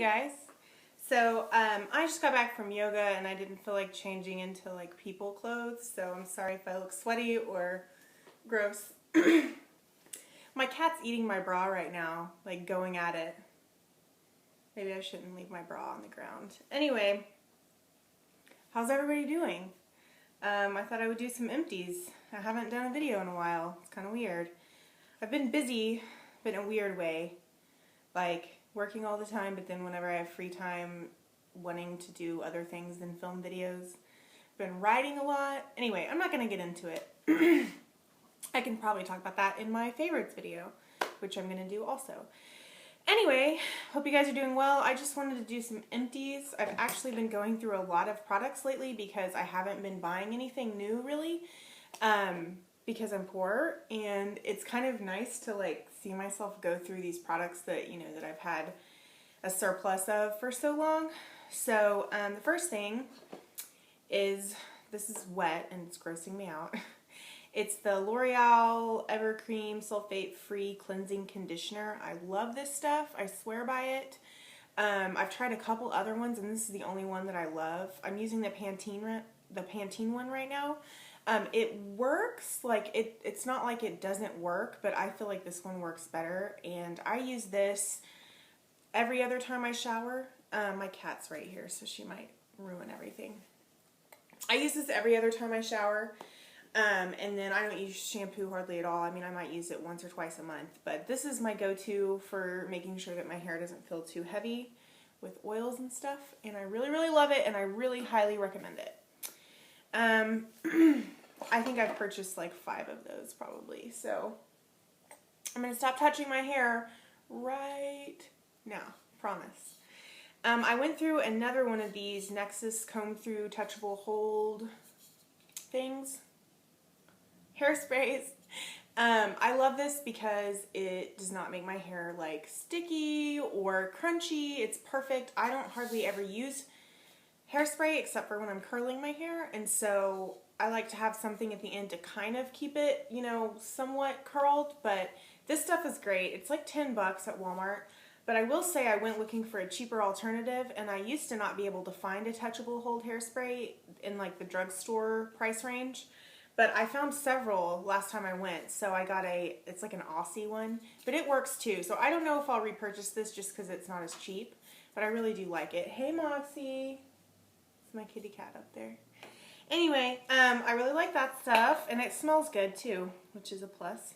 guys. So I just got back from yoga and I didn't feel like changing into like people clothes, so I'm sorry if I look sweaty or gross. My cat's eating my bra right now, like going at it. Maybe I shouldn't leave my bra on the ground. Anyway, how's everybody doing? I thought I would do some empties. I haven't done a video in a while. It's kind of weird. I've been busy, but in a weird way. Like working all the time, but then whenever I have free time, wanting to do other things than film videos. Been writing a lot. Anyway, I'm not going to get into it. I can probably talk about that in my favorites video, which I'm going to do also. Anyway, hope you guys are doing well. I just wanted to do some empties. I've actually been going through a lot of products lately because I haven't been buying anything new really, because I'm poor, and it's kind of nice to like see myself go through these products that, you know, that I've had a surplus of for so long. So the first thing is, this is wet and it's grossing me out. It's the L'Oreal Evercream Sulfate Free Cleansing Conditioner. I love this stuff. I swear by it. I've tried a couple other ones and this is the only one that I love. I'm using the Pantene one right now. It works, like it's not like it doesn't work, but I feel like this one works better, and I use this every other time I shower. My cat's right here, so she might ruin everything. I use this every other time I shower. And then I don't use shampoo hardly at all. I mean, I might use it once or twice a month, but this is my go-to for making sure that my hair doesn't feel too heavy with oils and stuff, and I really, really love it, and I really highly recommend it. I think I've purchased like 5 of those probably, so I'm going to stop touching my hair right now, promise. I went through another one of these Nexus comb through touchable hold things. Hairsprays. I love this because it does not make my hair like sticky or crunchy. It's perfect. I don't hardly ever use hairspray except for when I'm curling my hair, and so I like to have something at the end to kind of keep it, you know, somewhat curled, but this stuff is great. It's like 10 bucks at Walmart, but I will say I went looking for a cheaper alternative, and I used to not be able to find a touchable hold hairspray in like the drugstore price range. But I found several last time I went, so I got it's like an Aussie one, but it works too. So I don't know if I'll repurchase this just because it's not as cheap, but I really do like it. Hey, Moxie. It's my kitty cat up there. Anyway, I really like that stuff, and it smells good too, which is a plus.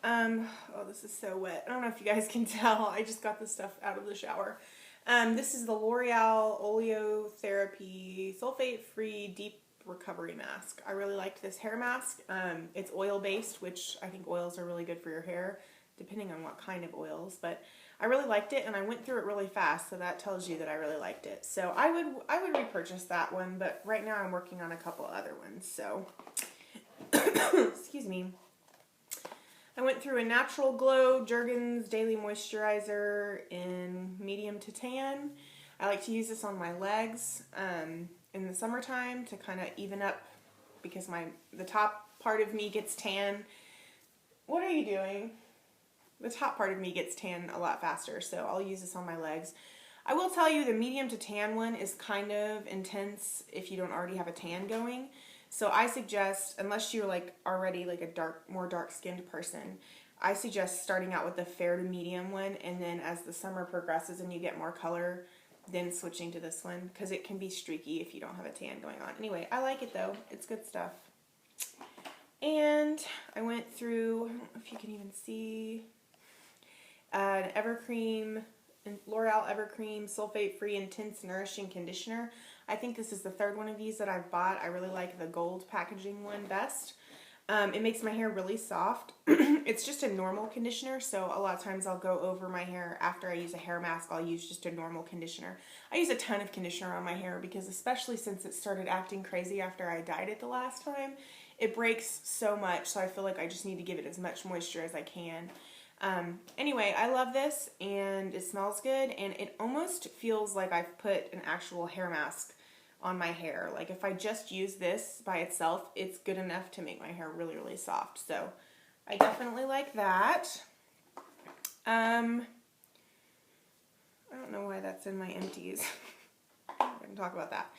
Oh, this is so wet. I don't know if you guys can tell. I just got this stuff out of the shower. This is the L'Oreal Oleotherapy Sulfate-Free Deep Recovery Mask. I really liked this hair mask. It's oil-based, which I think oils are really good for your hair, depending on what kind of oils, but I really liked it, and I went through it really fast, so that tells you that I really liked it. So I would repurchase that one, but right now I'm working on a couple other ones, so excuse me. I went through a Natural Glow Jergens Daily Moisturizer in medium to tan. I like to use this on my legs in the summertime to kind of even up, because the top part of me gets tan. What are you doing? The top part of me gets tan a lot faster, so I'll use this on my legs. I will tell you the medium to tan one is kind of intense if you don't already have a tan going. So I suggest, unless you're like already like a more dark skinned person, I suggest starting out with the fair to medium one, and then as the summer progresses and you get more color, then switching to this one, because it can be streaky if you don't have a tan going on. Anyway, I like it though. It's good stuff. And I went through, I don't know if you can even see, an L'Oreal Evercream Sulfate Free Intense Nourishing Conditioner. I think this is the 3rd one of these that I've bought. I really like the gold packaging one best. It makes my hair really soft. It's just a normal conditioner, so a lot of times I'll go over my hair after I use a hair mask. I'll use just a normal conditioner. I use a ton of conditioner on my hair because, especially since it started acting crazy after I dyed it the last time, it breaks so much, so I feel like I just need to give it as much moisture as I can. Anyway, I love this, and it smells good, and it almost feels like I've put an actual hair mask on my hair. Like if I just use this by itself, it's good enough to make my hair really, really soft. So I definitely like that. I don't know why that's in my empties. I can talk about that.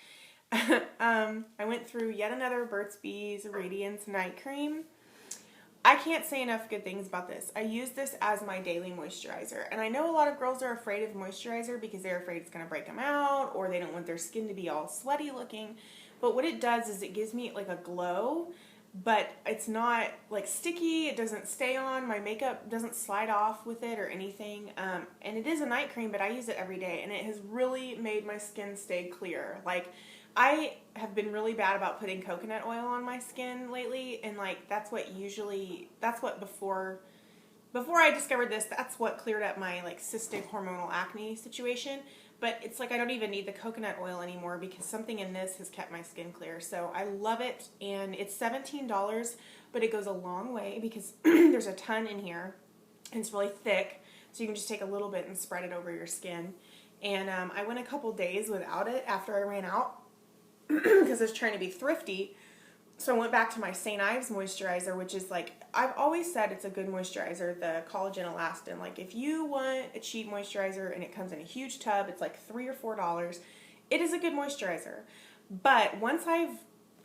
I went through yet another Burt's Bees Radiance Night Cream. I can't say enough good things about this. I use this as my daily moisturizer. And I know a lot of girls are afraid of moisturizer because they're afraid it's going to break them out or they don't want their skin to be all sweaty looking. But what it does is it gives me like a glow, but it's not like sticky. It doesn't stay on. My makeup doesn't slide off with it or anything. And it is a night cream, but I use it every day. And it has really made my skin stay clear. Like, I have been really bad about putting coconut oil on my skin lately, and like that's what before I discovered this, that's what cleared up my like cystic hormonal acne situation. But it's like I don't even need the coconut oil anymore because something in this has kept my skin clear. So I love it, and it's $17, but it goes a long way because there's a ton in here, and it's really thick, so you can just take a little bit and spread it over your skin. And I went a couple days without it after I ran out, because I was trying to be thrifty. So I went back to my St. Ives moisturizer, which is like, I've always said it's a good moisturizer, the Collagen Elastin. Like if you want a cheap moisturizer and it comes in a huge tub, it's like $3 or $4. It is a good moisturizer. But once I've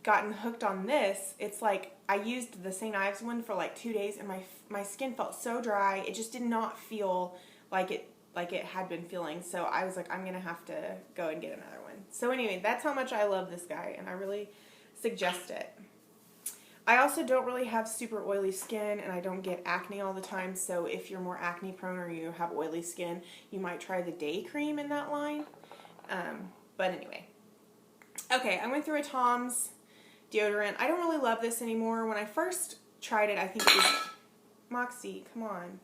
gotten hooked on this, it's like I used the St. Ives one for like 2 days and my skin felt so dry. It just did not feel like it had been feeling. So I was like, I'm going to have to go and get another one. So anyway, that's how much I love this guy, and I really suggest it. I also don't really have super oily skin, and I don't get acne all the time, so if you're more acne prone or you have oily skin, you might try the day cream in that line. But anyway. Okay, I went through a Tom's deodorant. I don't really love this anymore. When I first tried it, I think it was... Moxie, come on.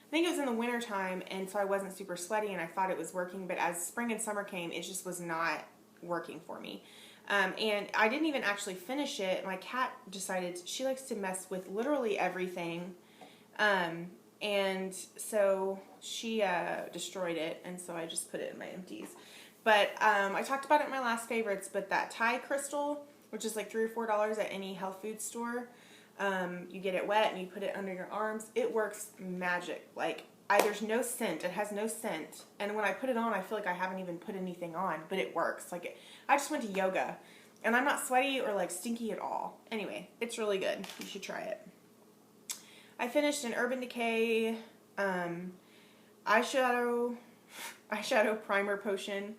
I think it was in the winter time, and so I wasn't super sweaty, and I thought it was working, but as spring and summer came, it just was not working for me. And I didn't even actually finish it. My cat decided she likes to mess with literally everything, and so she destroyed it, and so I just put it in my empties. But I talked about it in my last favorites, but that Thai crystal, which is like $3 or $4 at any health food store, you get it wet and you put it under your arms. It works magic. Like, there's no scent. It has no scent. And when I put it on, I feel like I haven't even put anything on, but it works. Like, I just went to yoga, and I'm not sweaty or like stinky at all. Anyway, it's really good. You should try it. I finished an Urban Decay eyeshadow primer potion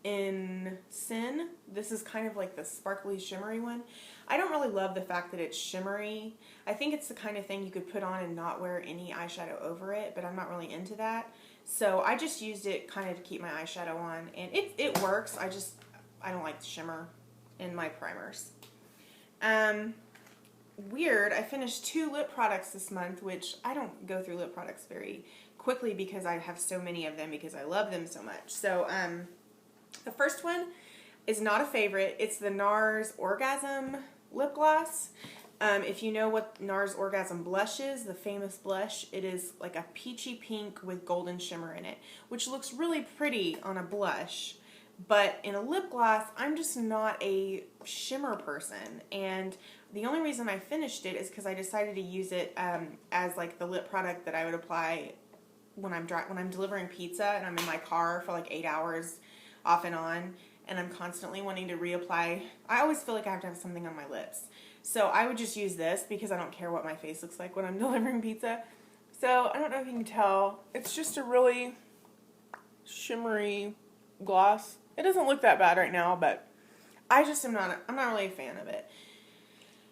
in Sin. This is kind of like the sparkly shimmery one. I don't really love the fact that it's shimmery. I think it's the kind of thing you could put on and not wear any eyeshadow over it, but I'm not really into that. So I just used it kind of to keep my eyeshadow on, and it works. I don't like the shimmer in my primers. Weird, I finished 2 lip products this month, which I don't go through lip products very quickly because I have so many of them because I love them so much. So the first one is not a favorite. It's the NARS Orgasm lip gloss. If you know what NARS Orgasm blush is, the famous blush, it is like a peachy pink with golden shimmer in it, which looks really pretty on a blush. But in a lip gloss, I'm just not a shimmer person, and the only reason I finished it is because I decided to use it as like the lip product that I would apply when I'm delivering pizza and I'm in my car for like 8 hours off and on, and I'm constantly wanting to reapply. I always feel like I have to have something on my lips, so I would just use this because I don't care what my face looks like when I'm delivering pizza. So I don't know if you can tell, it's just a really shimmery gloss. It doesn't look that bad right now, but I'm not really a fan of it.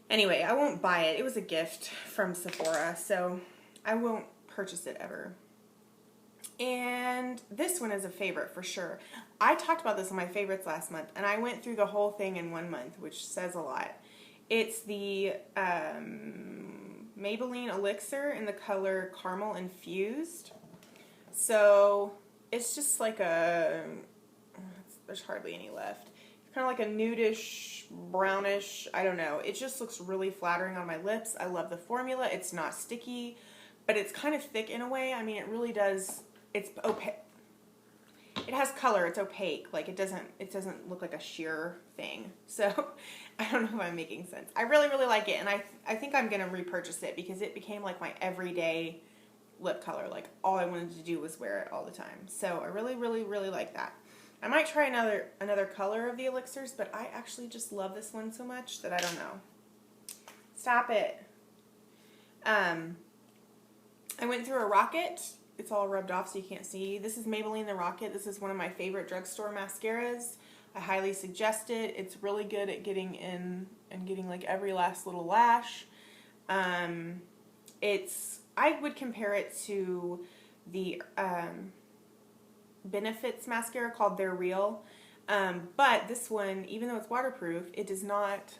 Anyway, I won't buy it. It was a gift from Sephora, so I won't purchase it ever. And this one is a favorite for sure. I talked about this in my favorites last month, and I went through the whole thing in 1 month, which says a lot. It's the Maybelline Elixir in the color Caramel Infused. So it's just like there's hardly any left. It's kind of like a nudish, brownish, I don't know. It just looks really flattering on my lips. I love the formula. It's not sticky, but it's kind of thick in a way. I mean, it really does, it's opaque. It has color, it's opaque. Like, it doesn't look like a sheer thing. So, I don't know if I'm making sense. I really, really like it, and I think I'm going to repurchase it because it became like my everyday lip color. Like, all I wanted to do was wear it all the time. So I really, really, really like that. I might try another color of the elixirs, but I actually just love this one so much that I don't know. Stop it. I went through a Rocket. It's all rubbed off so you can't see. This is Maybelline the Rocket. This is one of my favorite drugstore mascaras. I highly suggest it. It's really good at getting in and getting like every last little lash. I would compare it to the Benefits mascara called They're Real. But this one, even though it's waterproof, it does not,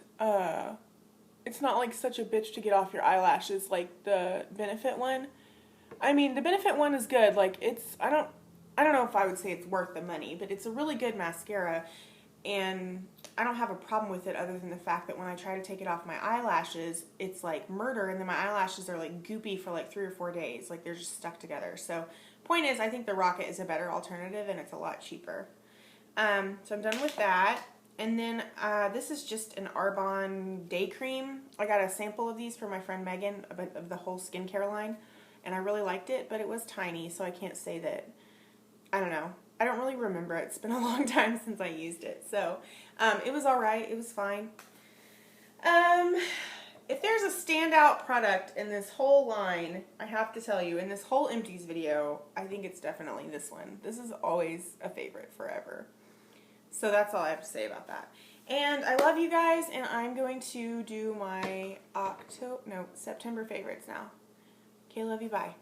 it's not like such a bitch to get off your eyelashes like the Benefit one. I mean, the Benefit one is good. Like, I don't know if I would say it's worth the money, but it's a really good mascara, and I don't have a problem with it other than the fact that when I try to take it off my eyelashes, it's like murder, and then my eyelashes are like goopy for like 3 or 4 days. Like, they're just stuck together. So, point is, I think the Rocket is a better alternative, and it's a lot cheaper. So I'm done with that. And then this is just an Arbonne day cream. I got a sample of these for my friend Megan of the whole skincare line. And I really liked it, but it was tiny, so I can't say that, I don't know. I don't really remember it. It's been a long time since I used it. So, it was alright. It was fine. If there's a standout product in this whole line, I have to tell you, in this whole Empties video, I think it's definitely this one. This is always a favorite forever. So that's all I have to say about that. And I love you guys, and I'm going to do my September favorites now. Okay, love you, bye.